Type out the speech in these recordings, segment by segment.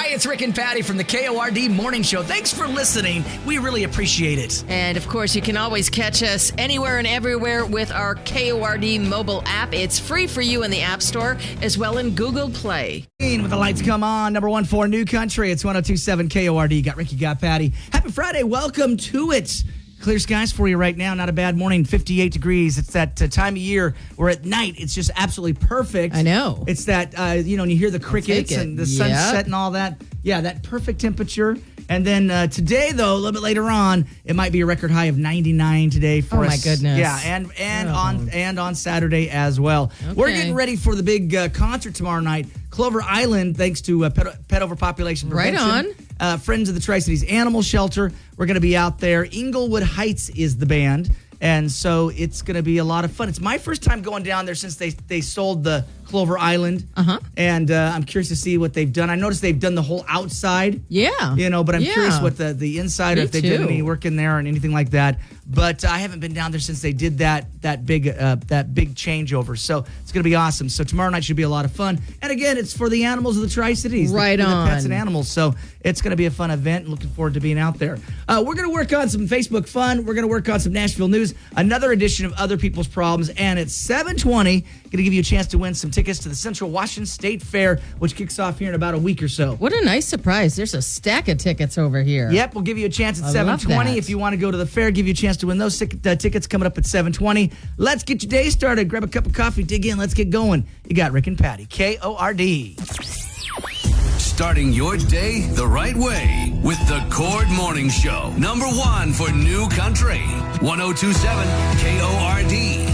Hey, it's Rick and Patty from the KORD Morning Show. Thanks for listening. We really appreciate it. And, of course, you can always catch us anywhere and everywhere with our KORD mobile app. It's free for you in the App Store as well in Google Play. With the lights come on, number one for New Country. It's 102.7 KORD. Got Ricky, got Patty. Happy Friday. Welcome to it. Clear skies for you right now. Not a bad morning. 58 degrees. It's that time of year where at night it's just absolutely perfect. I know. It's that, and you hear the crickets and the sunset and all that. Yeah, that perfect temperature. And then today, though, a little bit later on, it might be a record high of 99 today for us. Oh, my goodness. Yeah, and on Saturday as well. Okay. We're getting ready for the big concert tomorrow night. Clover Island, thanks to Pet Overpopulation Prevention. Right on. Friends of the Tri-Cities Animal Shelter. We're going to be out there. Inglewood Heights is the band. And so it's going to be a lot of fun. It's my first time going down there since they sold the Clover Island. Uh-huh. And I'm curious to see what they've done. I noticed they've done the whole outside. Yeah. But I'm curious what the inside, or if they did any work in there and anything like that. But I haven't been down there since they did that big changeover. So it's going to be awesome. So tomorrow night should be a lot of fun. And again, it's for the animals of the Tri-Cities. Right the on. pets and animals. So it's going to be a fun event. Looking forward to being out there. We're going to work on some Facebook fun. We're going to work on some Nashville news. Another edition of Other People's Problems. And at 7:20, going to give you a chance to win some tickets to the Central Washington State Fair, which kicks off here in about a week or so. What a nice surprise. There's a stack of tickets over here. Yep, we'll give you a chance at 7:20. If you want to go to the fair, give you a chance to win those tickets coming up at 7:20. Let's get your day started. Grab a cup of coffee, dig in, let's get going. You got Rick and Patty, KORD. Starting your day the right way with the Cord Morning Show. Number one for New Country. 102.7 KORD.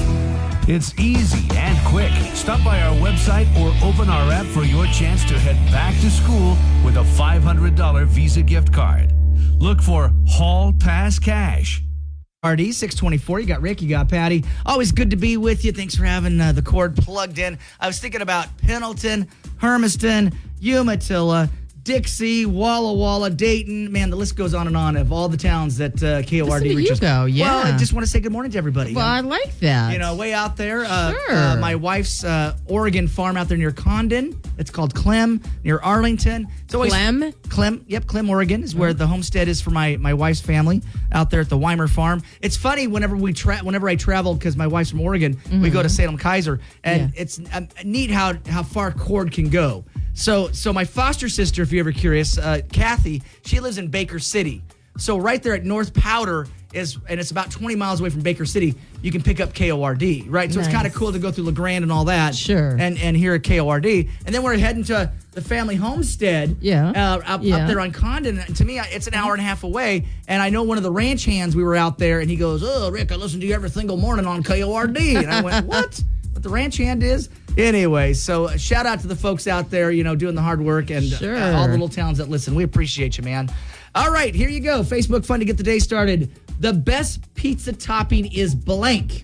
It's easy and quick. Stop by our website or open our app for your chance to head back to school with a $500 Visa gift card. Look for Hall Pass Cash. RD 624. You got Rick, you got Patty. Always good to be with you. Thanks for having the cord plugged in. I was thinking about Pendleton, Hermiston, Umatilla, Dixie, Walla Walla, Dayton. Man, the list goes on and on of all the towns that KORD reaches. Well, I just want to say good morning to everybody. Well, I like that. Way out there. Sure. My wife's Oregon farm out there near Condon. It's called Clem, near Arlington. It's always Clem. Yep, Clem, Oregon is where the homestead is for my wife's family out there at the Weimer farm. It's funny whenever I travel, because my wife's from Oregon, we go to Salem Kaiser, and it's neat how far cord can go. So my foster sister, if you're ever curious, Kathy, she lives in Baker City. So right there at North Powder and it's about 20 miles away from Baker City, you can pick up KORD, right? So It's kind of cool to go through LeGrand and all that. Sure. And hear at KORD. And then we're heading to the family homestead up there on Condon. And to me, it's an hour and a half away. And I know one of the ranch hands, we were out there, and he goes, "Oh, Rick, I listen to you every single morning on KORD." And I went, "What? What the ranch hand is?" Anyway, so shout out to the folks out there, doing the hard work, and all the little towns that listen. We appreciate you, man. All right, here you go. Facebook fun to get the day started. The best pizza topping is blank.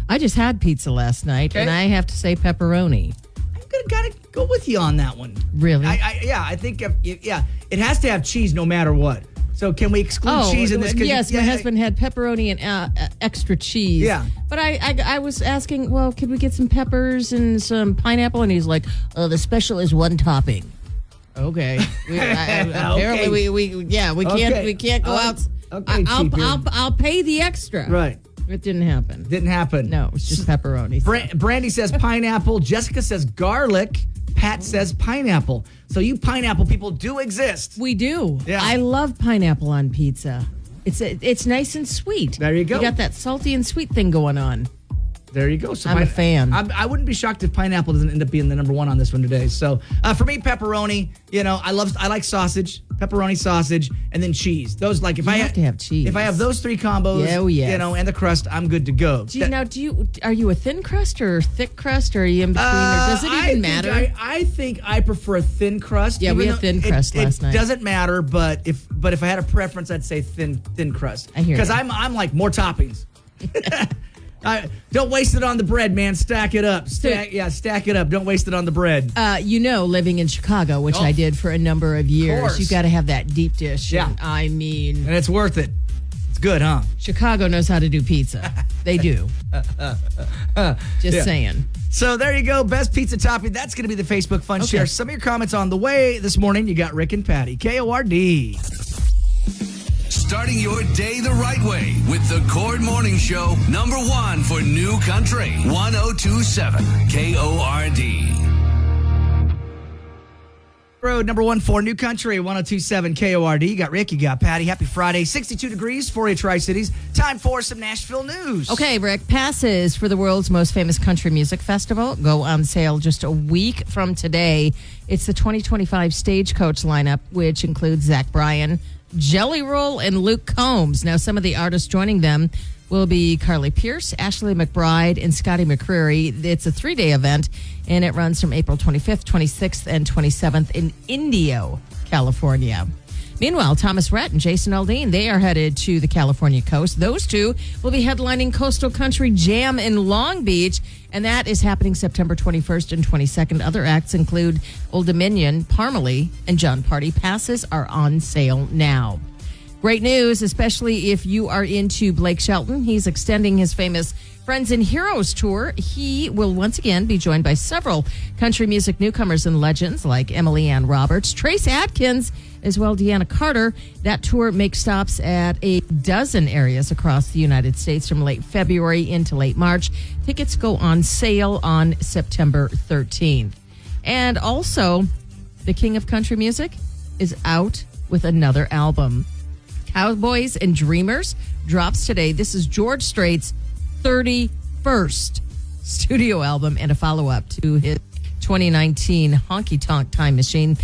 I just had pizza last night, and I have to say pepperoni. I'm going to gotta go with you on that one. Really? I think, it has to have cheese no matter what. So can we exclude cheese in this? Yes, my husband had pepperoni and extra cheese. Yeah. But I was asking, well, could we get some peppers and some pineapple? And he's like, the special is one topping. Okay. Apparently we can't go out. Okay, I'll pay the extra. Right. It didn't happen. No, it was just pepperoni. Brandy says pineapple. Jessica says garlic. Pat says pineapple. So you pineapple people do exist. We do. Yeah. I love pineapple on pizza. It's nice and sweet. There you go. You got that salty and sweet thing going on. There you go. So I'm a fan. I wouldn't be shocked if pineapple doesn't end up being the number one on this one today. So for me, pepperoni. I like sausage, pepperoni, sausage, and then cheese. Those if I have to have cheese. If I have those three combos, and the crust, I'm good to go. Are you a thin crust or thick crust, or are you in between, or does it even matter? I think I prefer a thin crust. Yeah, we had thin crust last night. It doesn't matter, but if I had a preference, I'd say thin crust. I hear. Because I'm like more toppings. Don't waste it on the bread, man. Stack it up. Stack it up. Don't waste it on the bread. Living in Chicago, which I did for a number of years, you got to have that deep dish. Yeah. And it's worth it. good, huh? Chicago knows how to do pizza. They do. Just saying. So there you go. Best pizza topping. That's going to be the Facebook Fun Share. Some of your comments on the way this morning. You got Rick and Patty. KORD. Starting your day the right way with the Cord Morning Show, number one for New Country, 1027 KORD. Road number one for New Country, 1027 KORD. You got Rick, you got Patty. Happy Friday. 62 degrees for you Tri-Cities. Time for some Nashville news. Okay, Rick, passes for the world's most famous country music festival go on sale just a week from today. It's the 2025 Stagecoach lineup, which includes Zach Bryan, Jelly Roll, and Luke Combs. Now, some of the artists joining them will be Carly Pearce, Ashley McBryde, and Scotty McCreery. It's a 3-day event, and it runs from April 25th, 26th, and 27th in Indio, California. Meanwhile, Thomas Rhett and Jason Aldean, they are headed to the California coast. Those two will be headlining Coastal Country Jam in Long Beach, and that is happening September 21st and 22nd. Other acts include Old Dominion, Parmalee, and John Party. Passes are on sale now. Great news, especially if you are into Blake Shelton. He's extending his famous Friends and Heroes tour. He will once again be joined by several country music newcomers and legends like Emily Ann Roberts, Trace Adkins, as well Deanna Carter. That tour makes stops at a dozen areas across the United States from late February into late March. Tickets go on sale on September 13th. And also, the King of Country Music is out with another album. Cowboys and Dreamers drops today. This is George Strait's 31st studio album and a follow-up to his 2019 Honky Tonk Time Machine.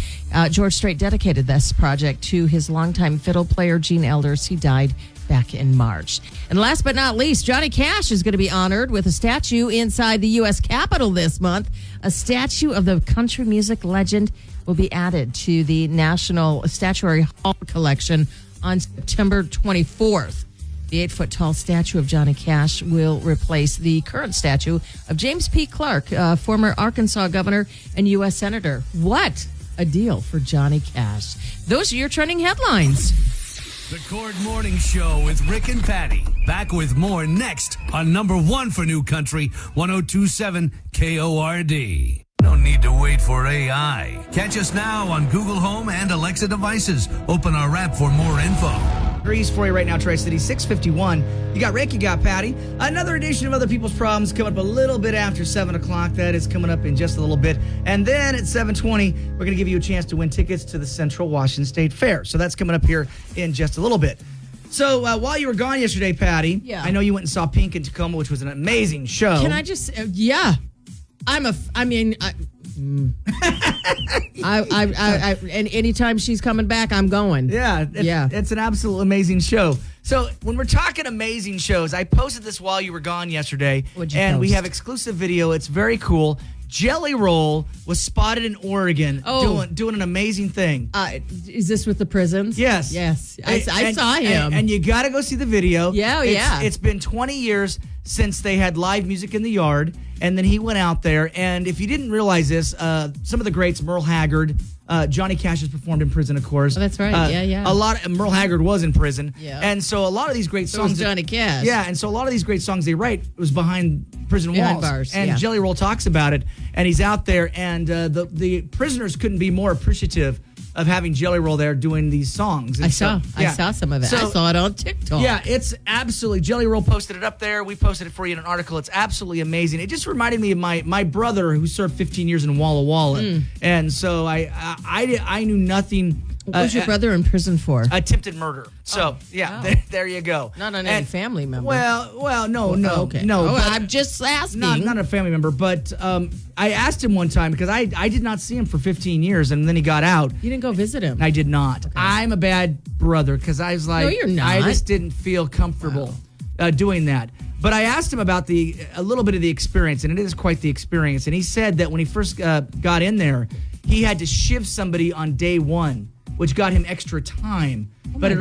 George Strait dedicated this project to his longtime fiddle player, Gene Elders. He died back in March. And last but not least, Johnny Cash is going to be honored with a statue inside the U.S. Capitol this month. A statue of the country music legend will be added to the National Statuary Hall collection on September 24th. The 8-foot-tall statue of Johnny Cash will replace the current statue of James P. Clark, former Arkansas governor and U.S. senator. What a deal for Johnny Cash. Those are your trending headlines. The Cord Morning Show with Rick and Patty. Back with more next on number one for New Country, 1027 KORD. No need to wait for AI. Catch us now on Google Home and Alexa devices. Open our app for more info. Degrees for you right now, Tri-City, 651. You got Rick, you got Patty. Another edition of Other People's Problems coming up a little bit after 7 o'clock. That is coming up in just a little bit. And then at 7:20, we're going to give you a chance to win tickets to the Central Washington State Fair. So that's coming up here in just a little bit. So while you were gone yesterday, Patty, I know you went and saw Pink in Tacoma, which was an amazing show. Can I just, and anytime she's coming back, I'm going. It's an absolute amazing show. So when we're talking amazing shows, I posted this while you were gone yesterday. What'd you and post? We have exclusive video. It's very cool. Jelly Roll was spotted in Oregon doing an amazing thing. Is this with the prisons? Yes. I saw him. And you got to go see the video. Yeah. It's been 20 years since they had live music in the yard, and then he went out there. And if you didn't realize this, some of the greats, Merle Haggard, Johnny Cash has performed in prison, of course. Oh, that's right. A lot of Merle Haggard was in prison. Yeah. And so a lot of these great songs. So was Johnny Cash. Yeah, and so a lot of these great songs they write was behind prison walls. Bars. And Jelly Roll talks about it, and he's out there, and the prisoners couldn't be more appreciative of having Jelly Roll there doing these songs. And I saw some of it. I saw it on TikTok. Yeah, it's absolutely, Jelly Roll posted it up there. We posted it for you in an article. It's absolutely amazing. It just reminded me of my brother who served 15 years in Walla Walla. And so I knew nothing. What was your brother in prison for? Attempted murder. So, there you go. Not on any family member. Well, no. Okay. No, I'm just asking. Not a family member, but I asked him one time because I did not see him for 15 years, and then he got out. You didn't go visit him? I did not. Okay. I'm a bad brother because I was like, no, you're not. I just didn't feel comfortable doing that. But I asked him about a little bit of the experience, and it is quite the experience. And he said that when he first got in there, he had to shiv somebody on day one, which got him extra time. But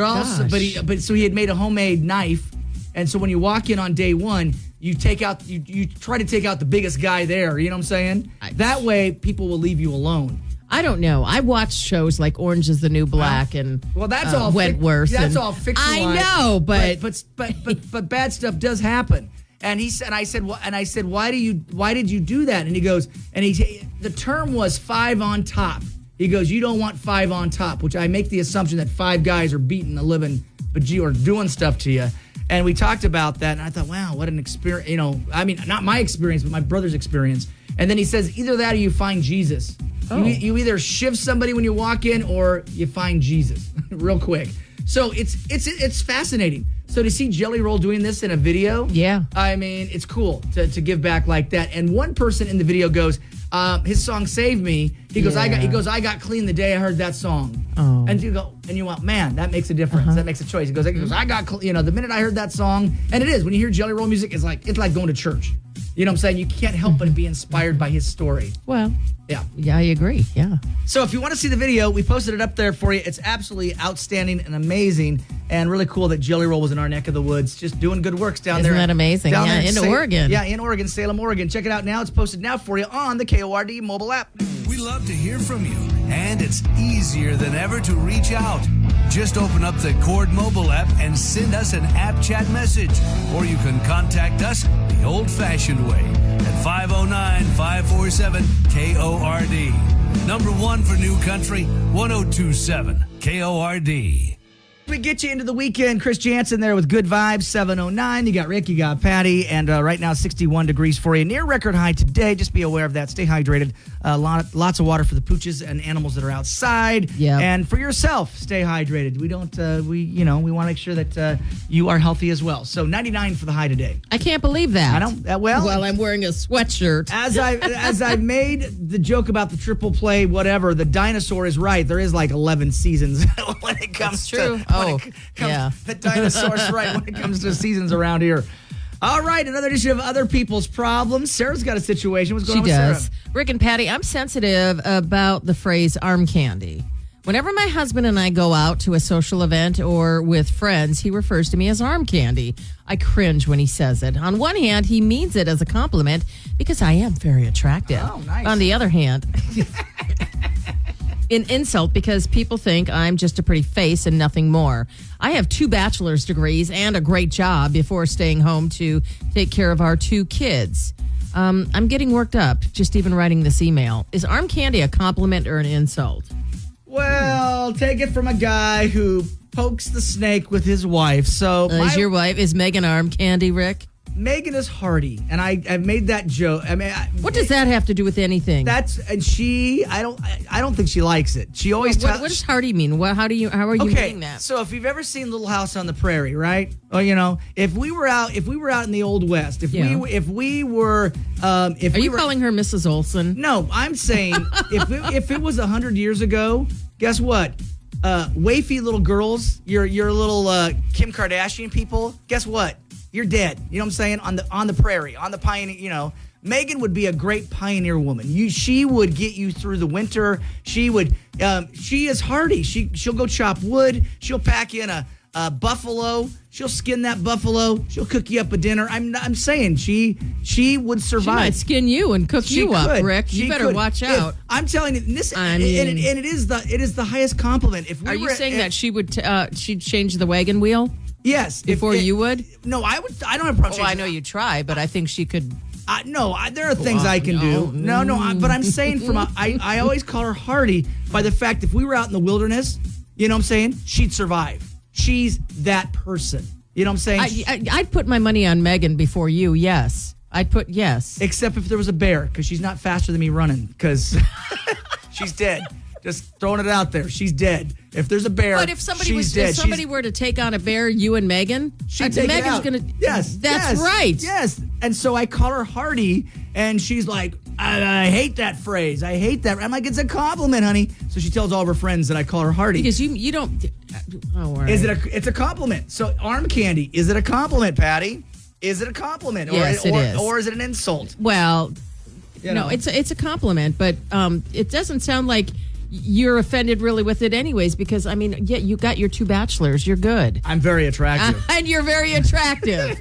so he had made a homemade knife, and so when you walk in on day one, you try to take out the biggest guy there. You know what I'm saying? That way, people will leave you alone. I don't know. I watch shows like Orange is the New Black and that's all Wentworth. That's all fictionalized. I know, but bad stuff does happen. And he said, I said, why did you do that? And he goes, the term was 5 on top. He goes, you don't want 5 on top, which I make the assumption that 5 guys are beating a living, but you are doing stuff to you. And we talked about that, and I thought, wow, what an experience. I mean, not my experience, but my brother's experience. And then he says, either that or you find Jesus. Oh. You either shiv somebody when you walk in or you find Jesus real quick. So it's fascinating. So to see Jelly Roll doing this in a video, yeah, I mean, it's cool to give back like that. And one person in the video goes, his song "Save Me." He goes, I got clean the day I heard that song. Oh. And you go, and you went, man, that makes a difference. That makes a choice. He goes, I got, the minute I heard that song, and it is when you hear Jelly Roll music, it's like going to church. You know what I'm saying? You can't help but be inspired by his story. Well, yeah, I agree. Yeah. So if you want to see the video, we posted it up there for you. It's absolutely outstanding and amazing, and really cool that Jelly Roll was in our neck of the woods, just doing good works down there. Isn't that amazing? Down yeah, there in Oregon. Yeah, in Oregon, Salem, Oregon. Check it out now. It's posted now for you on the KORD mobile app. We love to hear from you, and it's easier than ever to reach out. Just open up the Cord mobile app and send us an app chat message, or you can contact us the old-fashioned way at 509-547-KORD. Number 1 for New Country, 1027 KORD. We get you into the weekend. Chris Jansen there with Good Vibes, 709. You got Rick, you got Patty, and right now 61 degrees for you. Near record high today. Just be aware of that. Stay hydrated. Lots of water for the pooches and animals that are outside. Yeah. And for yourself, stay hydrated. We want to make sure that you are healthy as well. So 99 for the high today. I can't believe that. I don't. Well, I'm wearing a sweatshirt. As I made the joke about the triple play, whatever, the dinosaur is right. There is like 11 seasons when it comes to. Yeah. The dinosaur's right when it comes to seasons around here. All right, another edition of Other People's Problems. Sarah's got a situation. What's going on with Sarah? She does. Rick and Patty, I'm sensitive about the phrase arm candy. Whenever my husband and I go out to a social event or with friends, he refers to me as arm candy. I cringe when he says it. On one hand, he means it as a compliment because I am very attractive. Oh, nice. On the other hand... an insult because people think I'm just a pretty face and nothing more. I have 2 bachelor's degrees and a great job before staying home to take care of our 2 kids. I'm getting worked up just even writing this email. Is arm candy a compliment or an insult? Well, take it from a guy who pokes the snake with his wife. So is Megan arm candy, Rick? Megan is hearty, and I've made that joke. I mean, what does that have to do with anything? I don't think she likes it. She always. What does hearty mean? How are you meaning that? So if you've ever seen Little House on the Prairie, right? Or if we were out in the Old West, if we were, are you calling her Mrs. Olsen? No, I'm saying if it was 100 years ago, guess what? Wafy little girls, your little Kim Kardashian people. Guess what? You're dead. You know what I'm saying? On the prairie, on the pioneer, Megan would be a great pioneer woman. She would get you through the winter. She would she is hardy. She'll go chop wood. She'll pack in a buffalo. She'll skin that buffalo. She'll cook you up a dinner. I'm saying she would survive. She might skin you and cook you up, Rick. You better watch out. I'm telling you this. It is the highest compliment. Are you saying that she would she'd change the wagon wheel? Yes. Before you would? No, I would. I don't have a problem. I know you try, but I think she could. There are things I can do. No, but I'm saying I always call her hardy by the fact if we were out in the wilderness, you know what I'm saying? She'd survive. She's that person. You know what I'm saying? I'd put my money on Megan before you, yes. I'd put yes. Except if there was a bear, because she's not faster than me running, because she's dead. Just throwing it out there. She's dead. If there's a bear, but if somebody were to take on a bear, you and Megan, Megan's going to. Yes, that's right. Yes, and so I call her hardy, and she's like, I hate that phrase. I hate that. I'm like, it's a compliment, honey. So she tells all of her friends that I call her hardy because you don't. Oh, right. It's a compliment. So arm candy, is it a compliment, Patty? Is it a compliment? Yes, it is. Or is it an insult? Well, no, it's a compliment, but it doesn't sound like you're offended really with it anyways because, I mean, yeah, you got your 2 bachelors. You're good. I'm very attractive. And you're very attractive.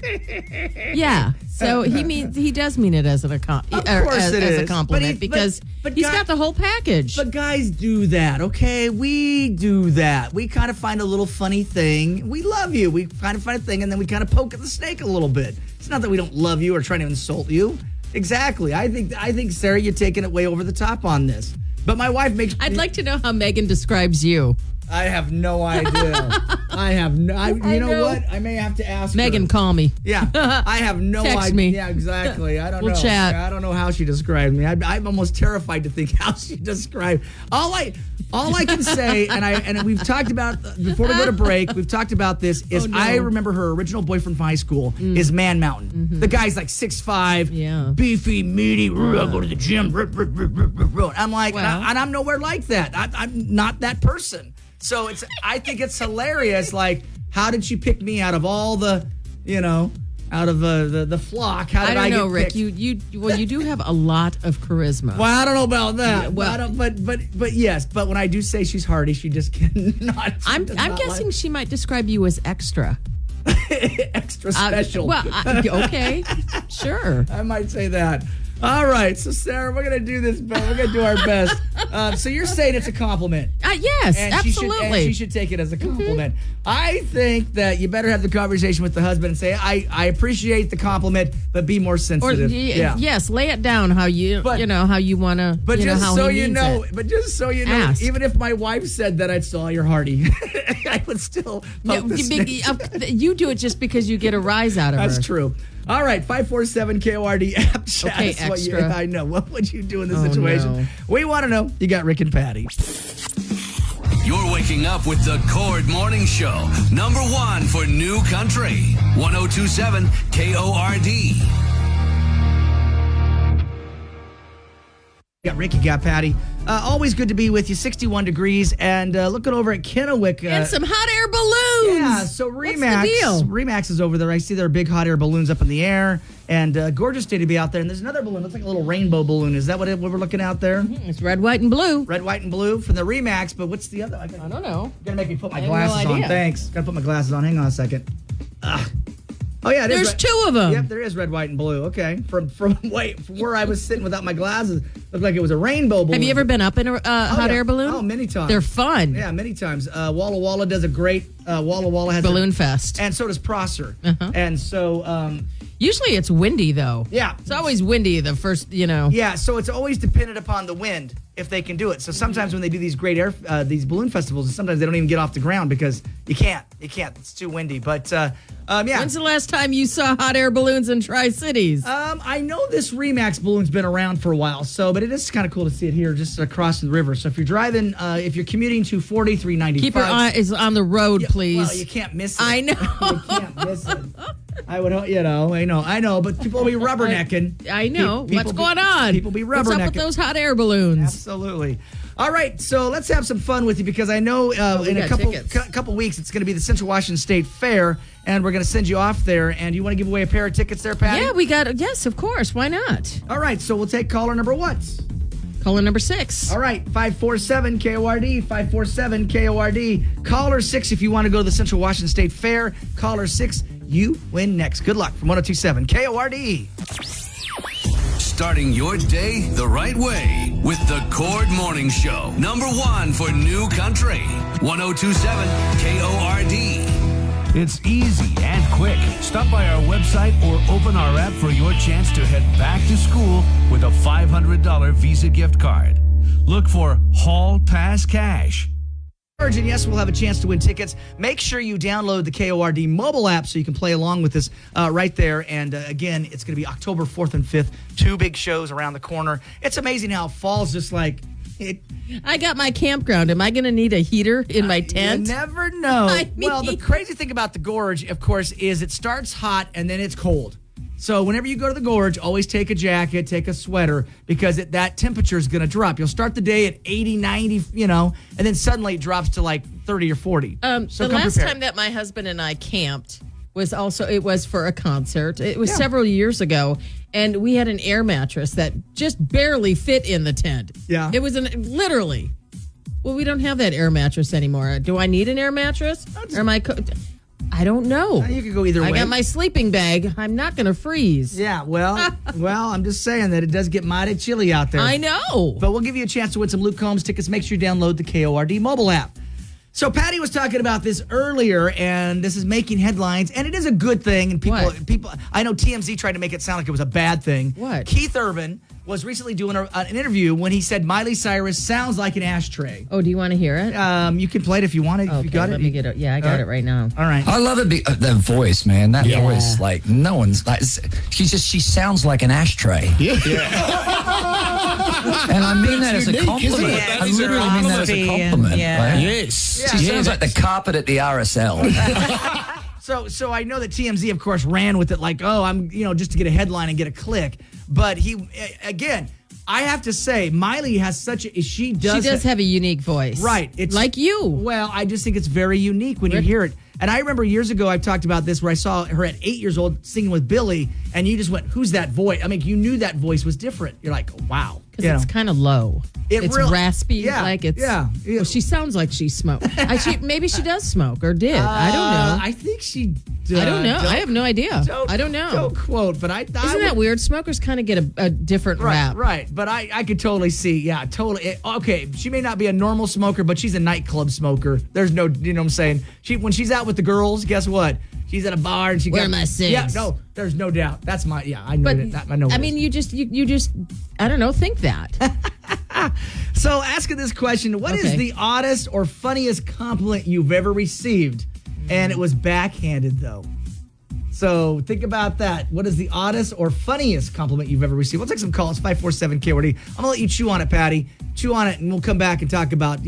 Yeah. So he does mean it as a compliment because he's got the whole package. But guys do that, okay? We do that. We kind of find a little funny thing. We love you. We kind of find a thing, and then we kind of poke at the snake a little bit. It's not that we don't love you or trying to insult you. Exactly. I think Sarah, you're taking it way over the top on this. But my wife makes. I'd like to know how Megan describes you. I have no idea. You know what? I may have to ask Megan, her. call me. Yeah, I have no idea. Text me. Yeah, exactly. I don't know. We'll chat. I don't know how she described me. I'm almost terrified to think how she described. All I can say, and we've talked about before we go to break. We've talked about this. I remember her original boyfriend from high school is Man Mountain. Mm-hmm. The guy's like 6'5", beefy, meaty. I go to the gym. I'm like, and I'm nowhere like that. I'm not that person. So I think it's hilarious. Like, how did she pick me out of all the, out of the flock? How did I don't know, get Rick. picked? You do have a lot of charisma. Well, I don't know about that. Yeah, well, but yes. But when I do say she's hardy, she just cannot. I'm guessing she might describe you as extra. Extra special. Okay, sure. I might say that. All right, so Sarah, we're gonna do this. We're gonna do our best. So you're saying it's a compliment? Yes, and absolutely. She should take it as a compliment. Mm-hmm. I think that you better have the conversation with the husband and say, "I appreciate the compliment, but be more sensitive." Yes, lay it down how you how you want to. But just so you know, Ask. even if my wife said that, I'd still you're hardy. I would still. You do it just because you get a rise out of her. That's true. All right, 547 KORD app chat. Okay, extra. I know. What would you do in this situation? No. We want to know. You got Rick and Patty. You're waking up with the Cord Morning Show. #1 for New Country. 1027 KORD. Got Rick, you got Patty. Always good to be with you. 61 degrees, and looking over at Kennewick. And some hot air balloons. Yeah, so Remax. What's the deal? Remax is over there. I see there are big hot air balloons up in the air, and gorgeous day to be out there. And there's another balloon. Looks like a little rainbow balloon. Is that what we're looking out there? Mm-hmm. It's red, white, and blue. Red, white, and blue from the Remax. But what's the other? I don't know. You're gonna make me put my I have glasses no on. idea. Thanks. Gotta put my glasses on. Hang on a second. Oh yeah, there's 2 of them. Yep, there is red, white, and blue. Okay, from where I was sitting without my glasses, looked like it was a rainbow balloon. Have you ever been up in a hot air balloon? Oh, many times. They're fun. Yeah, many times. Walla Walla does a great Walla Walla has Balloon Fest, and so does Prosser. Uh-huh. And so usually it's windy though. Yeah, it's always windy the first. Yeah, so it's always dependent upon the wind if they can do it. So sometimes when they do these great these balloon festivals, sometimes they don't even get off the ground because you can't. It's too windy. But yeah. When's the last time you saw hot air balloons in Tri-Cities? I know this Remax balloon's been around for a while, but it is kind of cool to see it here just across the river. So if you're driving, if you're commuting to 4395. Keep your eyes on the road, please. Well, you can't miss it. I know. You can't miss it. I would, I know, but people will be rubbernecking. I know. What's going on? People be rubbernecking. What's up with those hot air balloons? Absolutely. All right, so let's have some fun with you because I know in a couple weeks it's going to be the Central Washington State Fair, and we're going to send you off there. And you want to give away a pair of tickets there, Patty? Yeah, yes, of course. Why not? All right, so we'll take caller number what? Caller number 6. All right, 547 KORD, 547 KORD. Caller 6 if you want to go to the Central Washington State Fair. Caller 6, you win next. Good luck from 1027 KORD. Starting your day the right way with the Cord Morning Show. #1 for New Country. 1027 KORD. It's easy and quick. Stop by our website or open our app for your chance to head back to school with a $500 Visa gift card. Look for Hall Pass Cash. And yes, we'll have a chance to win tickets. Make sure you download the KORD mobile app so you can play along with us right there. And again, it's going to be October 4th and 5th. 2 big shows around the corner. It's amazing how fall's just like it. I got my campground. Am I going to need a heater in my tent? You never know. Well, the crazy thing about the Gorge, of course, is it starts hot and then it's cold. So whenever you go to the Gorge, always take a jacket, take a sweater, because that temperature is going to drop. You'll start the day at 80, 90, and then suddenly it drops to like 30 or 40. So the last time that my husband and I camped it was for a concert. It was several years ago, and we had an air mattress that just barely fit in the tent. Yeah. It was literally. Well, we don't have that air mattress anymore. Do I need an air mattress? Or am I? I don't know. You could go either way. I got my sleeping bag. I'm not going to freeze. Yeah, well, I'm just saying that it does get mighty chilly out there. I know. But we'll give you a chance to win some Luke Combs tickets. Make sure you download the KORD mobile app. So Patty was talking about this earlier, and this is making headlines, and it is a good thing. And people, I know TMZ tried to make it sound like it was a bad thing. What? Keith Urban was recently doing an interview when he said Miley Cyrus sounds like an ashtray. Oh, do you want to hear it? You can play it if you want it. Okay, if you got let it. me get it. Yeah, I got it right now. All right. I love it. That voice, man. That voice, like no one's like. She sounds like an ashtray. And I mean that as a compliment. Yeah, I literally mean that as a compliment. Yeah. Right? Yes. She sounds like the carpet at the RSL. So I know that TMZ, of course, ran with it like, oh, I'm, just to get a headline and get a click. But again, I have to say, Miley has she does have a unique voice. Right. It's like you. Well, I just think it's very unique when you hear it. And I remember years ago, I've talked about this where I saw her at 8 years old singing with Billy, and you just went, who's that voice? I mean, you knew that voice was different. You're like, wow. Because it's kind of low. It's raspy. Yeah, like it's. Yeah. Well, she sounds like she smoked. Maybe she does smoke or did. I don't know. I think she does. I don't know. I have no idea. I don't know. Don't quote, but Isn't that weird? Smokers kind of get a different rap. Right. But I could totally see. Yeah, totally. Okay, she may not be a normal smoker, but she's a nightclub smoker. There's no, you know what I'm saying? When she's out with the girls, guess what? She's at a bar and Where are my cigs? Yeah, no, there's no doubt. That's my, I know that. I know. I mean, you just, I don't know, think that. So asking this question, what is the oddest or funniest compliment you've ever received? And it was backhanded, though. So think about that. What is the oddest or funniest compliment you've ever received? We'll take some calls, 547-KORD. I'm going to let you chew on it, Patty. Chew on it, and we'll come back and talk about,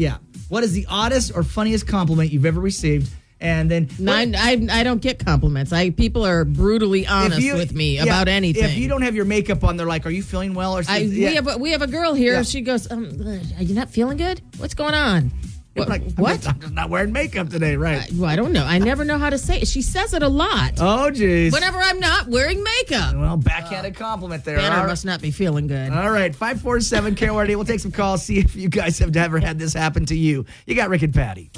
what is the oddest or funniest compliment you've ever received? And then I don't get compliments. People are brutally honest with me about anything. If you don't have your makeup on, they're like, "Are you feeling well?" Or something. We have a girl here. Yeah. She goes, "Are you not feeling good? What's going on?" What? I'm just not wearing makeup today, right? I don't know. I never know how to say it. She says it a lot. Oh, geez. Whenever I'm not wearing makeup. Well, backhanded compliment there. Banner must not be feeling good. All right, 547-KORD. We'll take some calls, see if you guys have ever had this happen to you. You got Rick and Patty.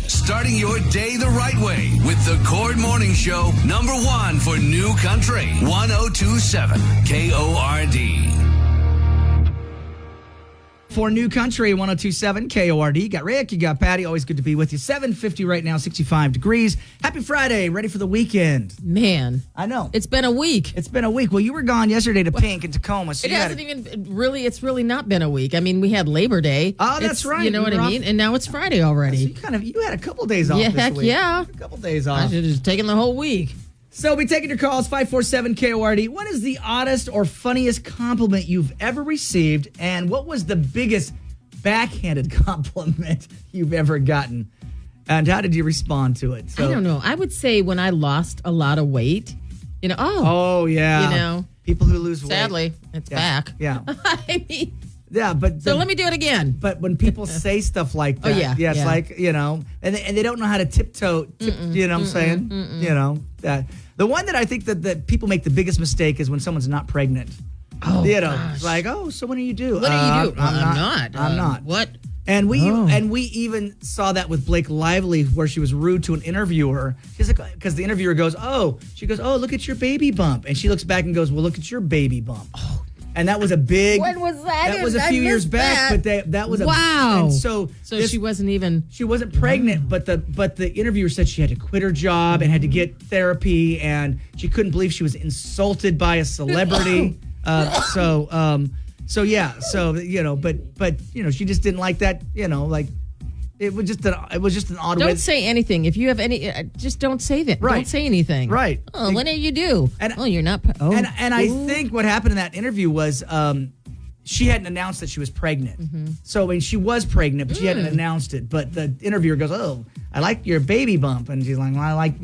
Starting your day the right way with the Cord Morning Show, #1 for New Country, 1027 KORD. For New Country, 1027 KORD. You got Rick, you got Patty. Always good to be with you. 7:50 right now, 65 degrees. Happy Friday. Ready for the weekend. Man. I know. It's been a week. Well, you were gone yesterday to Pink in Tacoma. So it's really not been a week. I mean, we had Labor Day. Oh, that's right. You know what I mean? And now it's Friday already. So you had a couple days off this heck week. Yeah. A couple days off. I should have just taken the whole week. So we'll be taking your calls, 547-KORD. What is the oddest or funniest compliment you've ever received? And what was the biggest backhanded compliment you've ever gotten? And how did you respond to it? I don't know. I would say when I lost a lot of weight, Oh, yeah. People who lose weight. Sadly, it's back. Yeah. I mean... Yeah, but... So let me do it again. But when people say stuff like that, it's like, and they don't know how to tiptoe, you know what I'm saying? The one that I think that people make the biggest mistake is when someone's not pregnant. Oh, gosh. It's like, so what do you do? What do you do? I'm not. What? And we even saw that with Blake Lively, where she was rude to an interviewer. She's like, because the interviewer goes, look at your baby bump, and she looks back and goes, well, look at your baby bump. Oh. And that was a big. When was that? That was a few years back, but that was wow. And so she wasn't even. She wasn't pregnant, but the interviewer said she had to quit her job and had to get therapy, and she couldn't believe she was insulted by a celebrity. But she just didn't like that. It was just an odd way. Don't say anything. If you have any, just don't say that. Right. Don't say anything. Right. Oh, what do you do? You're not. And I think what happened in that interview was she hadn't announced that she was pregnant. Mm-hmm. So she was pregnant, but she hadn't announced it. But the interviewer goes, "Oh, I like your baby bump," and she's like, "Well, I like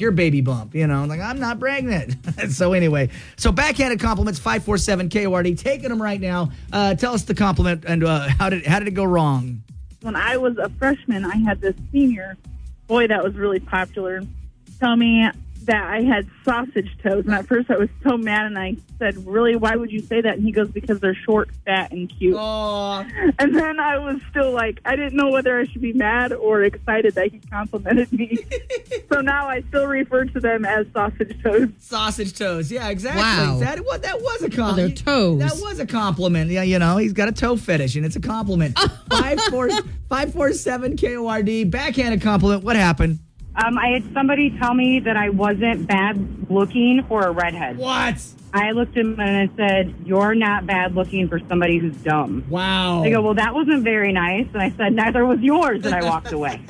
your baby bump." Like, I'm not pregnant. So anyway, backhanded compliments, 547-KORD, taking them right now. Tell us the compliment and how did it go wrong? When I was a freshman, I had this senior boy that was really popular tell me that I had sausage toes. And at first I was so mad, and I said, really, why would you say that? And he goes, because they're short, fat, and cute. Aww. And then I was still like, I didn't know whether I should be mad or excited that he complimented me. So now I still refer to them as sausage toes. Sausage toes. Yeah, exactly. Wow. That was a compliment. Oh, they're toes. That was a compliment. Yeah, he's got a toe fetish, and it's a compliment. 547 KORD, backhanded compliment. What happened? I had somebody tell me that I wasn't bad looking for a redhead. What? I looked at him and I said, you're not bad looking for somebody who's dumb. Wow. They go, well, that wasn't very nice. And I said, neither was yours. And I walked away.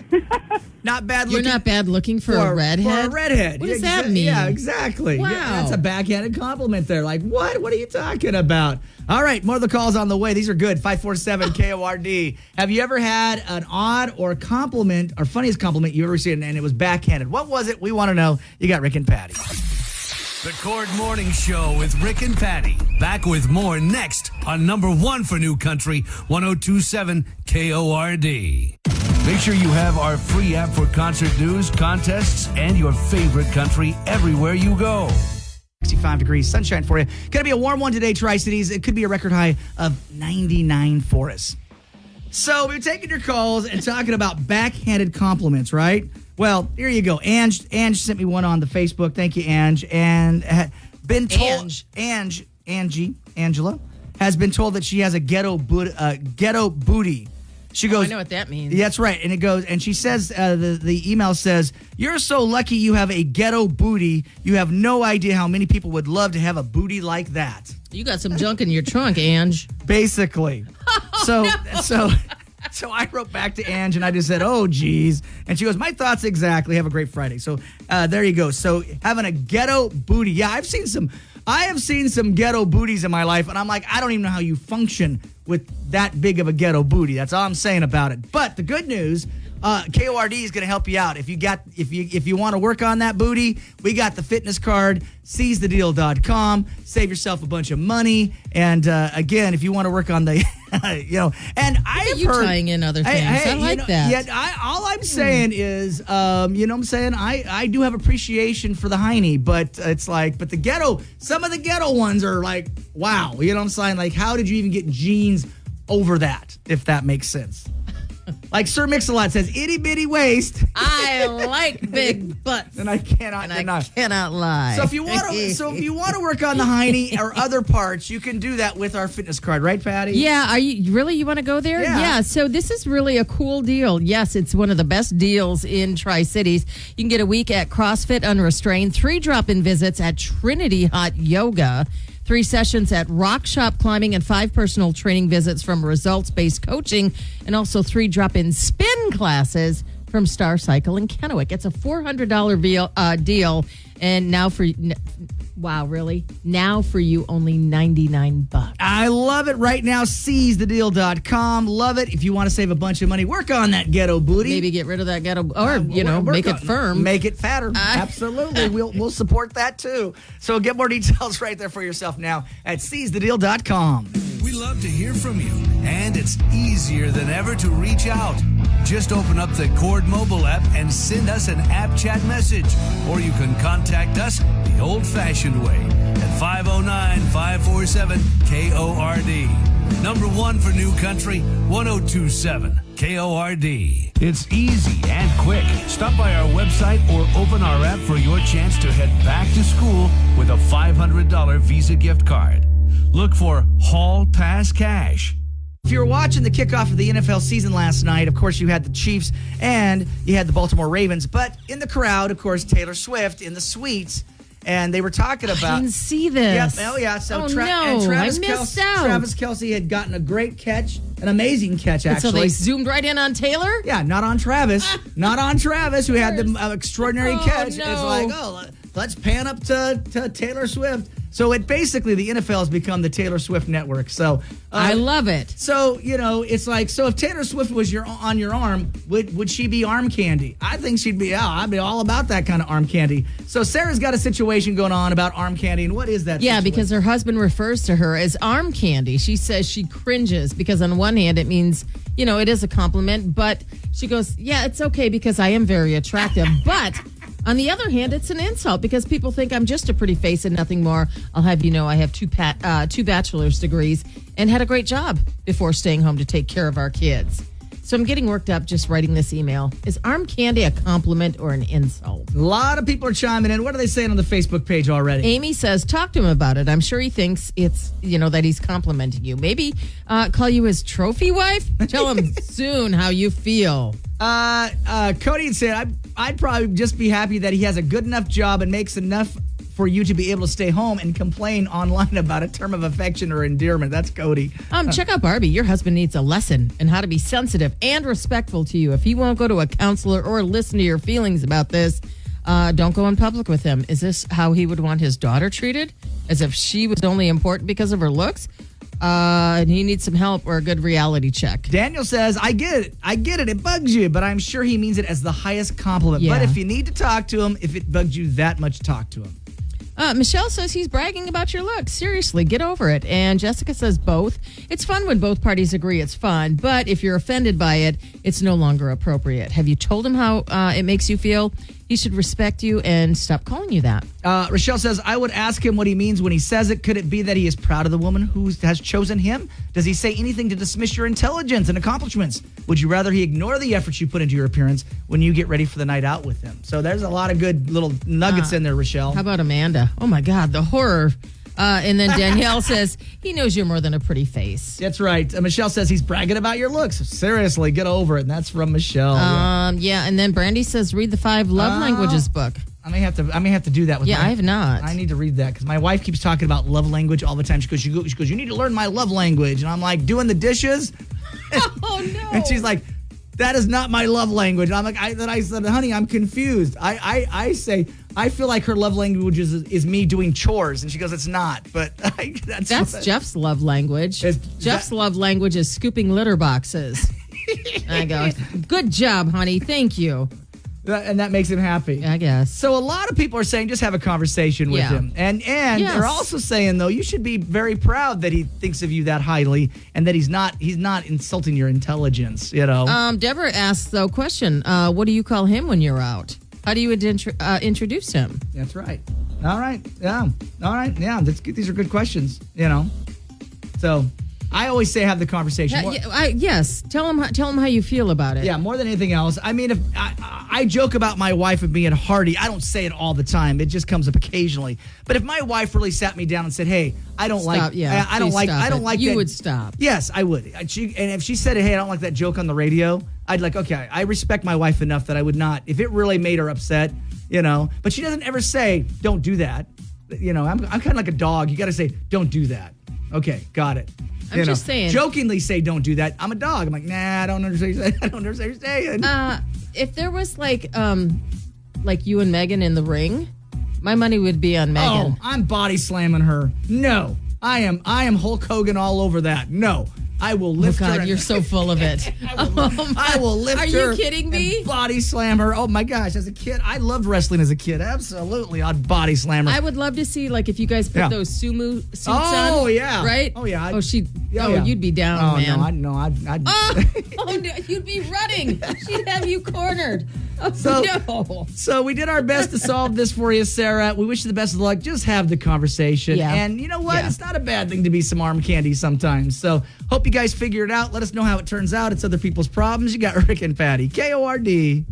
Not bad You're looking. not bad looking for a redhead? For a redhead. What does that mean? Yeah, exactly. Wow. Yeah, that's a backhanded compliment there. Like, what? What are you talking about? All right, more of the calls on the way. These are good. 547 KORD. Have you ever had an odd or compliment or funniest compliment you ever received and it was backhanded? What was it? We want to know. You got Rick and Patty. The Cord Morning Show with Rick and Patty. Back with more next on number 1 for New Country, 102.7 KORD. Make sure you have our free app for concert news, contests, and your favorite country everywhere you go. 65 degrees, sunshine for you. Going to be a warm one today, Tri-Cities. It could be a record high of 99 for us. So we're taking your calls and talking about backhanded compliments, right? Well, here you go. Ange sent me one on the Facebook. Thank you, Ange. And been told Angela has been told that she has a ghetto booty. She goes, I know what that means. That's right. And it goes, and she says, the email says, you're so lucky you have a ghetto booty. You have no idea how many people would love to have a booty like that. You got some junk in your trunk, Ange. Basically. So I wrote back to Ange and I just said, oh, geez. And she goes, my thoughts exactly. Have a great Friday. So there you go. So having a ghetto booty. Yeah, I have seen some ghetto booties in my life, and I'm like, I don't even know how you function with that big of a ghetto booty. That's all I'm saying about it. But the good news, KORD is going to help you out. If you want to work on that booty, we got the fitness card, seizethedeal.com. Save yourself a bunch of money. And again, if you want to work on the, and I've you heard tying in other things. I like that. Yeah, all I'm saying is, I do have appreciation for the hiney, but it's like, but the ghetto, some of the ghetto ones are like, wow. You know what I'm saying? Like, how did you even get jeans over that, if that makes sense? Like Sir Mix-a-Lot says, itty bitty waist. I like big butts. And I cannot deny. I cannot lie. So if you want to work on the hiney or other parts, you can do that with our fitness card, right, Patty? Yeah, you want to go there? Yeah. So this is really a cool deal. Yes, it's one of the best deals in Tri-Cities. You can get a week at CrossFit Unrestrained, 3 drop-in visits at Trinity Hot Yoga, 3 sessions at Rock Shop Climbing, and 5 personal training visits from results-based coaching, and also 3 drop-in spin classes from Star Cycle in Kennewick. It's a $400 deal, and now for you only $99. I love it right now. Seizethedeal.com. Love it. If you want to save a bunch of money, work on that ghetto booty. Maybe get rid of that ghetto, or make it firm, make it fatter. Absolutely, we'll support that too. So get more details right there for yourself now at seizethedeal.com. We love to hear from you, and it's easier than ever to reach out. Just open up the Cord mobile app and send us an app chat message, or you can contact us the old-fashioned way at 509-547-KORD. Number 1 for New Country, 102.7 KORD. It's easy and quick. Stop by our website or open our app for your chance to head back to school with a $500 Visa gift card. Look for Hall Pass Cash. If you were watching the kickoff of the NFL season last night, of course, you had the Chiefs and you had the Baltimore Ravens. But in the crowd, of course, Taylor Swift in the suites. And they were talking about... I didn't see this. Yep. Oh, yeah. So I missed out. Travis Kelce had gotten a great catch, an amazing catch, actually. So they zoomed right in on Taylor? Yeah, not on Travis. Not on Travis, who had the extraordinary catch. No. It's like, let's pan up to Taylor Swift. So it basically, the NFL has become the Taylor Swift network. So I love it. So, it's like, so if Taylor Swift was on your arm, would she be arm candy? I think she'd be, I'd be all about that kind of arm candy. So Sarah's got a situation going on about arm candy. And what is that? Yeah, situation? because her husband refers to her as arm candy. She says she cringes because on one hand it means, it is a compliment. But she goes, yeah, it's okay because I am very attractive. But On the other hand, it's an insult because people think I'm just a pretty face and nothing more. I'll have you know I have two bachelor's degrees and had a great job before staying home to take care of our kids. So I'm getting worked up just writing this email. Is arm candy a compliment or an insult? A lot of people are chiming in. What are they saying on the Facebook page already? Amy says, talk to him about it. I'm sure he thinks it's, that he's complimenting you. Maybe call you his trophy wife. Tell him soon how you feel. Cody said, I'd probably just be happy that he has a good enough job and makes enough for you to be able to stay home and complain online about a term of affection or endearment. That's Cody. Check out Barbie. Your husband needs a lesson in how to be sensitive and respectful to you. If he won't go to a counselor or listen to your feelings about this, don't go in public with him. Is this how he would want his daughter treated? As if she was only important because of her looks? And he needs some help or a good reality check. Daniel says, I get it. It bugs you, but I'm sure he means it as the highest compliment. Yeah. But if you need to talk to him, if it bugs you that much, talk to him. Michelle says he's bragging about your looks. Seriously, get over it. And Jessica says both. It's fun when both parties agree it's fun, but if you're offended by it, it's no longer appropriate. Have you told him how it makes you feel? He should respect you and stop calling you that. Rochelle says, I would ask him what he means when he says it. Could it be that he is proud of the woman who has chosen him? Does he say anything to dismiss your intelligence and accomplishments? Would you rather he ignore the efforts you put into your appearance when you get ready for the night out with him? So there's a lot of good little nuggets in there, Rochelle. How about Amanda? Oh, my God, the horror. And then Danielle says, he knows you're more than a pretty face. That's right. Michelle says he's bragging about your looks. Seriously, get over it. And that's from Michelle. Yeah, and then Brandy says, read the 5 love languages book. I may have to do that with I have not. I need to read that because my wife keeps talking about love language all the time. She goes, you need to learn my love language. And I'm like, doing the dishes? Oh, no. And she's like, that is not my love language. I'm like, I said, honey, I'm confused. I say, I feel like her love language is me doing chores. And she goes, it's not. But that's Jeff's love language. Jeff's love language is scooping litter boxes. I go, good job, honey. Thank you. And that makes him happy, I guess. So a lot of people are saying just have a conversation with him. And Yes. they're also saying, though, you should be very proud that he thinks of you that highly and that he's not insulting your intelligence, Deborah asks, though, question, what do you call him when you're out? How do you introduce him? That's right. All right. Yeah. All right. Yeah. That's good. These are good questions, So I always say have the conversation. Yes. Tell him how you feel about it. Yeah, more than anything else. I mean, if I joke about my wife and being hardy, I don't say it all the time. It just comes up occasionally. But if my wife really sat me down and said, "Hey, I don't like that," you would stop. Yes, I would. And if she said, "Hey, I don't like that joke on the radio," I'd like, okay, I respect my wife enough that I would not, if it really made her upset, But she doesn't ever say, "Don't do that." I'm kind of like a dog. You got to say, "Don't do that." Okay, got it. I'm just saying. Jokingly say, "Don't do that." I'm a dog. I'm like, nah, I don't understand. I don't understand what you're saying. If there was like you and Megan in the ring, my money would be on Megan. Oh, I'm body slamming her. No, I am Hulk Hogan all over that. No. I will lift her. Oh, God, you're so full of it. I will lift her. Are you kidding me? Body slam her. Oh, my gosh. As a kid, I loved wrestling as a kid. Absolutely. I'd body slam her. I would love to see, if you guys put those sumo suits on. Oh, yeah. Right? Oh, yeah. You'd be down, man. No, I'd no, you'd be running. She'd have you cornered. Oh, So we did our best to solve this for you, Sarah. We wish you the best of luck. Just have the conversation. Yeah. And you know what? Yeah. It's not a bad thing to be some arm candy sometimes. So hope you guys figure it out. Let us know how it turns out. It's other people's problems. You got Rick and Patty. KORD.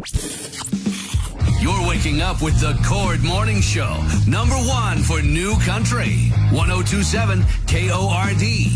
You're waking up with the Cord Morning Show. #1 for New Country. 1027 KORD.